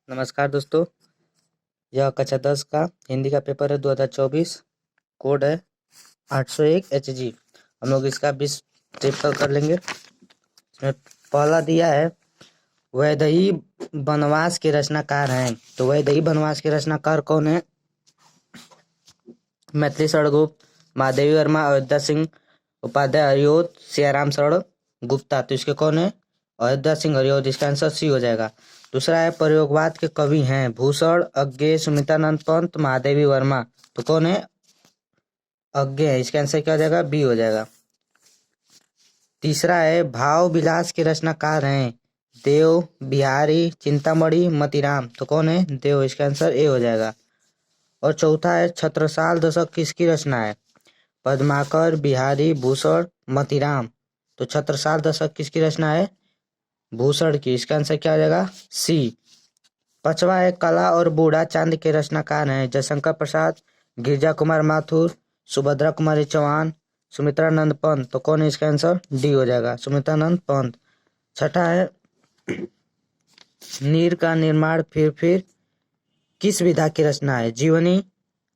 नमस्कार दोस्तों, यह कक्षा 10 का हिंदी का पेपर है 2024। कोड है 801 HG। हम लोग इसका 20 ट्रिपल कर लेंगे। इसमें पहला दिया है वैदेही वनवास के रचनाकार हैं। तो वैदेही वनवास के रचनाकार कौन है? मैथिली शरण गुप्त, महादेवी वर्मा, अयोध्या सिंह उपाध्याय, हरिओद, सियाराम शरण गुप्ता। तो इसके कौन है? अयोध्या सिंह हरिओद। इसका आंसर सी हो जाएगा। दूसरा है प्रयोगवाद के कवि हैं भूषण, अज्ञे, सुमित्रानंद पंत, महादेवी वर्मा। तो कौन है? अज्ञे है। इसका आंसर क्या हो जाएगा? बी हो जाएगा। तीसरा है भाव विलास के रचनाकार हैं देव, बिहारी, चिंतामणि, मतीराम। तो कौन है? देव। इसका आंसर ए हो जाएगा। और चौथा है छत्रसाल दशक किसकी रचना है? पद्माकर, बिहारी, भूषण, मतीराम। तो छत्रसाल दशक किसकी रचना है? भूषण की। इसका आंसर क्या हो जाएगा? सी। पांचवा है कला और बूढ़ा चांद के रचनाकार हैं जयशंकर प्रसाद, गिरिजा कुमार माथुर, सुभद्रा कुमारी चौहान, सुमित्रानंद पंत। तो कौन है? इसका आंसर डी हो जाएगा, सुमित्रानंद पंत। छठा है नीर का निर्माण फिर किस विधा की रचना है? जीवनी,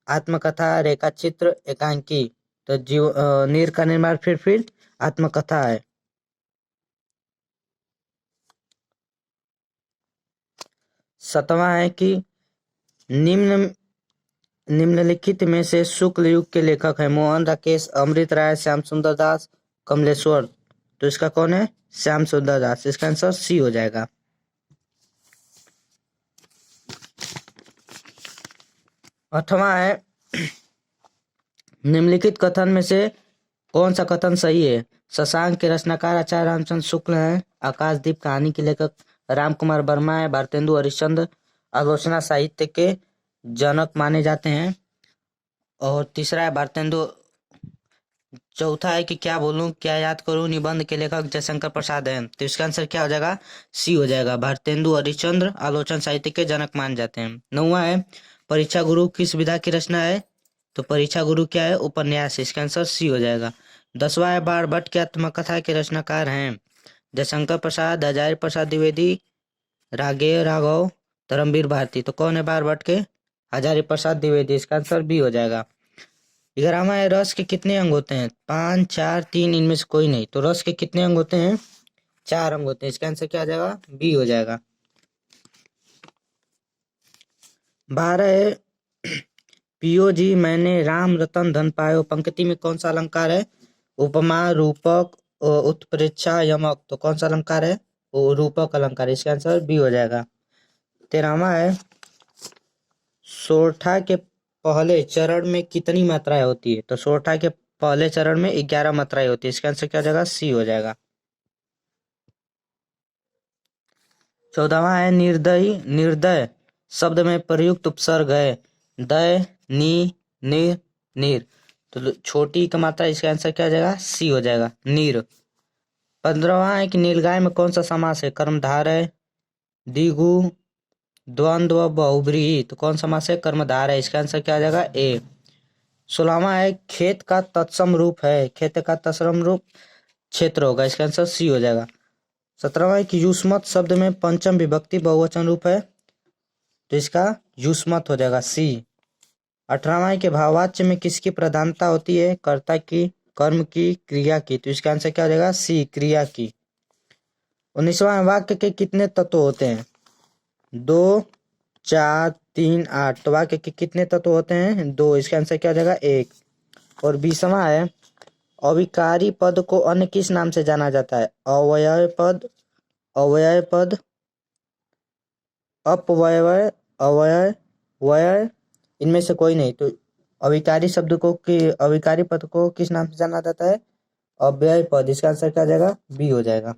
आत्मकथा, रेखा चित्र, एकांकी। तो नीर का निर्माण फिर आत्मकथा है। सातवां है कि निम्नलिखित में से शुक्ल युग के लेखक है मोहन, राकेश, अमृत राय, श्याम सुंदर दास, कमलेश्वर। तो इसका कौन है? श्याम सुंदर दास। इसका आंसर सी हो जाएगा। आठवां है निम्नलिखित कथन में से कौन सा कथन सही है? शशांक के रचनाकार आचार्य रामचंद्र शुक्ल हैं। आकाशदीप कहानी के लेखक राम कुमार वर्मा है। भारतेंदु हरिश्चंद्र आलोचना साहित्य के जनक माने जाते हैं। और तीसरा है भारतेंदु। चौथा है कि क्या बोलूं क्या याद करूं निबंध के लेखक जयशंकर प्रसाद हैं। तो इसका आंसर क्या हो जाएगा? सी हो जाएगा। भारतेंदु हरिश्चंद्र आलोचना साहित्य के जनक माने जाते हैं। नौवां है परीक्षा गुरु किस विधा की रचना है? तो परीक्षा गुरु क्या है? उपन्यास। इसका आंसर सी हो जाएगा। 10वां है बाणभट्ट की आत्मकथा के रचनाकार हैं जयशंकर प्रसाद, हजारी प्रसाद द्विवेदी, राघेय राघव, धर्मवीर भारती। तो कौन है बाणभट्ट के? हजारी प्रसाद द्विवेदी। इसका आंसर बी हो जाएगा। 11वां है रस के कितने अंग होते हैं? 5, 4, 3, इनमें से कोई नहीं। तो रस के कितने अंग होते हैं? 4 अंग होते हैं। इसका आंसर क्या आ जाएगा? बी हो जाएगा। 12 है पियो जी मैंने राम रतन धन पायो पंक्ति में कौन सा अलंकार है? उपमा, रूपक, उत्प्रेक्षा, यमक। तो कौन सा अलंकार है? वो रूपक अलंकार। इसका आंसर बी हो जाएगा। 13वां है सोरठा के पहले चरण में कितनी मात्राएं होती है? तो सोरठा के पहले चरण में 11 मात्राएं होती है। इसका आंसर क्या हो जाएगा? सी हो जाएगा। 14वां है निर्दय शब्द में प्रयुक्त उपसर्ग है दय, नी, निर, नीर। तो छोटी का मात्रा। इसका आंसर क्या हो जाएगा? सी हो जाएगा, नीर। 15वां है कि नीलगाय में कौन सा समास है? कर्मधारय, द्विगु, द्वंद्व, बहुब्रीहि। तो कौन समास है? कर्मधारय। इसका आंसर क्या हो जाएगा? ए। 16वां है खेत का तत्सम रूप है खेत का तत्सम रूप क्षेत्र होगा। इसका आंसर सी हो जाएगा। 17वां है कि युष्मत शब्द में पंचम विभक्ति बहुवचन रूप है। तो इसका युष्मत हो जाएगा, सी। 18वां है कि भाववाच्य में किसकी प्रधानता होती है? कर्ता की, कर्म की, क्रिया की। तो इसका आंसर क्या हो जाएगा? सी, क्रिया की। 19वां वाक्य के कितने तत्व होते हैं? 2, 4, 3, 8। तो वाक्य के कितने तत्व होते हैं? 2। इसका आंसर क्या हो जाएगा? 1। और 20वां है अविकारी पद को अन्य किस नाम से जाना जाता है? अव्यय पद, अव्यय पद, अपव्यय, अव्यय, व्यय, इनमें से कोई नहीं। तो अविकारी पद को किस नाम से जाना जाता है? अव्यय पद। इसका आंसर क्या हो जाएगा? बी हो जाएगा।